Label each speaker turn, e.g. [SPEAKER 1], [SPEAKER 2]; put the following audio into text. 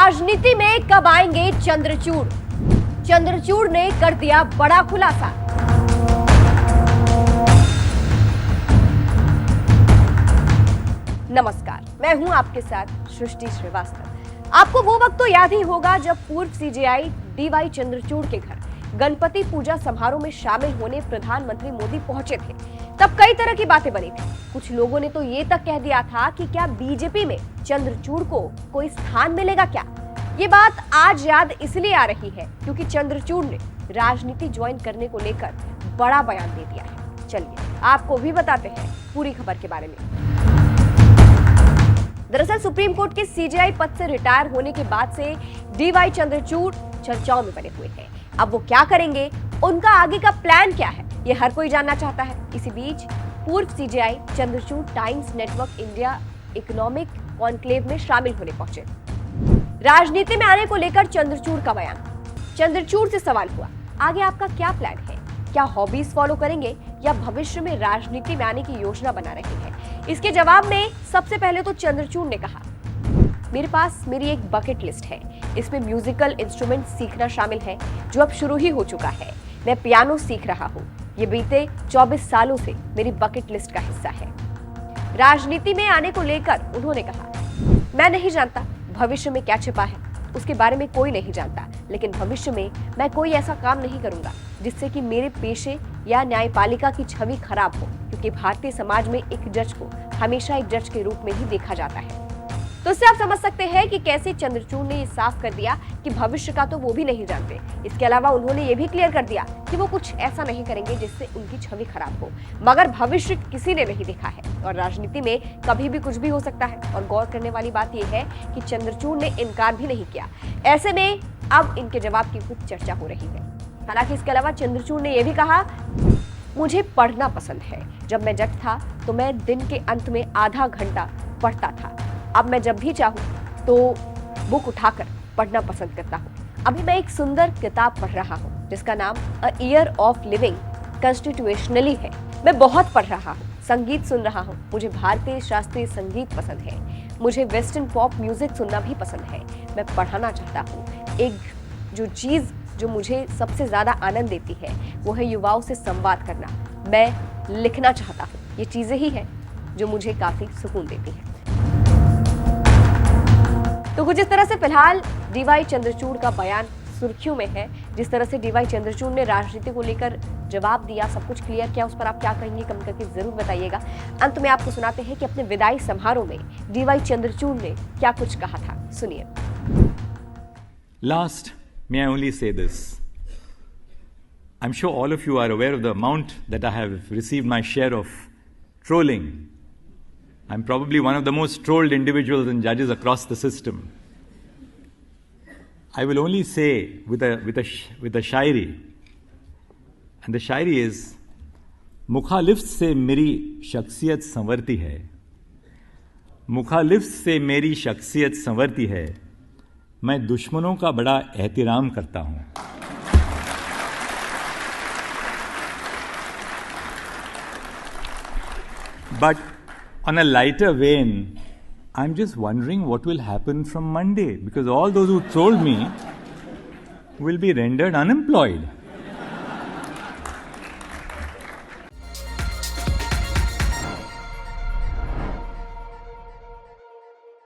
[SPEAKER 1] राजनीति में कब आएंगे चंद्रचूड़? चंद्रचूड़ ने कर दिया बड़ा खुलासा। नमस्कार, मैं हूं आपके साथ सृष्टि श्रीवास्तव। आपको वो वक्त तो याद ही होगा जब पूर्व सीजेआई डीवाई चंद्रचूड़ के घर गणपति पूजा समारोह में शामिल होने प्रधानमंत्री मोदी पहुंचे थे। तब कई तरह की बातें बनी थी। कुछ लोगों ने तो ये तक कह दिया था कि क्या बीजेपी में चंद्रचूड़ को कोई स्थान मिलेगा क्या? ये बात आज याद इसलिए आ रही है क्योंकि चंद्रचूड़ ने राजनीति ज्वाइन करने को लेकर बड़ा बयान दे दिया है। चलिए आपको भी बताते हैं पूरी खबर के बारे में। दरअसल सुप्रीम कोर्ट के सीजेआई पद से रिटायर होने के बाद से डीवाई चंद्रचूड़ चर्चाओं में बने हुए हैं। अब वो क्या करेंगे, उनका आगे का प्लान क्या है, ये हर कोई जानना चाहता है। इसी बीच पूर्व CJI Chandrachud times network India economic conclave में शामिल होने पहुंचे। राजनीति में आने को लेकर चंद्रचूड़ का बयान। चंद्रचूड़ से सवाल हुआ, आगे आपका क्या प्लान है? क्या हॉबीज फॉलो करेंगे या भविष्य में राजनीति में आने की योजना बना रहे हैं? इसके जवाब में सबसे पहले तो चंद्रचूड़ ने कहा, मेरे पास मेरी एक बकेट लिस्ट है। इसमें म्यूजिकल इंस्ट्रूमेंट सीखना शामिल है, जो अब शुरू ही हो चुका है। मैं पियानो सीख रहा हूँ। ये बीते 24 सालों से मेरी बकेट लिस्ट का हिस्सा है। राजनीति में आने को लेकर उन्होंने कहा, मैं नहीं जानता भविष्य में क्या छिपा है, उसके बारे में कोई नहीं जानता, लेकिन भविष्य में मैं कोई ऐसा काम नहीं करूंगा जिससे कि मेरे पेशे या न्यायपालिका की छवि खराब हो, क्योंकि भारतीय समाज में एक जज को हमेशा एक जज के रूप में ही देखा जाता है। तो इससे आप समझ सकते हैं कि कैसे चंद्रचूड़ ने ये साफ कर दिया कि भविष्य का तो वो भी नहीं जानते। इसके अलावा उन्होंने ये भी क्लियर कर दिया कि वो कुछ ऐसा नहीं करेंगे जिससे उनकी छवि खराब हो, मगर भविष्य किसी ने नहीं देखा है और राजनीति में कभी भी कुछ भी हो सकता है। और गौर करने वाली बात यह है कि चंद्रचूड़ ने इनकार भी नहीं किया। ऐसे में अब इनके जवाब की खूब चर्चा हो रही है। हालांकि इसके अलावा चंद्रचूड़ ने यह भी कहा, मुझे पढ़ना पसंद है। जब मैं जज था तो मैं दिन के अंत में आधा घंटा पढ़ता था। अब मैं जब भी चाहूँ तो बुक उठाकर पढ़ना पसंद करता हूँ। अभी मैं एक सुंदर किताब पढ़ रहा हूँ जिसका नाम a year of living constitutionally है। मैं बहुत पढ़ रहा हूँ, संगीत सुन रहा हूँ। मुझे भारतीय शास्त्रीय संगीत पसंद है। मुझे वेस्टर्न पॉप म्यूजिक सुनना भी पसंद है। मैं पढ़ाना चाहता हूँ। एक जो चीज़ जो मुझे सबसे ज़्यादा आनंद देती है वो है युवाओं से संवाद करना। मैं लिखना चाहता हूँ। ये चीज़ें ही हैं जो मुझे काफ़ी सुकून देती हैं। तो कुछ इस तरह से फिलहाल डीवाई चंद्रचूड़ का बयान सुर्खियों में है। जिस तरह से डीवाई चंद्रचूड़ ने राजनीति को लेकर जवाब दिया, सब कुछ क्लियर किया, उस पर आप क्या कहेंगे कमेंट करके जरूर बताइएगा। अंत में आपको सुनाते हैं कि अपने विदाई समारोह में डीवाई चंद्रचूड़ ने क्या कुछ कहा था, सुनिए।
[SPEAKER 2] Last, may I only say this? I'm sure all of you are aware of the amount that I have received my share of trolling. I'm probably one of the most trolled individuals and judges across the system. I will only say with a shairi, and the shairi is, मुखालिफ से मेरी शख्सियत संवरती है, मुखालिफ से मेरी शख्सियत संवरती है, मैं दुश्मनों का बड़ा एहतिराम करता हूं। But on a lighter vein, I'm just wondering what will happen from Monday, because all those who trolled me will be rendered unemployed.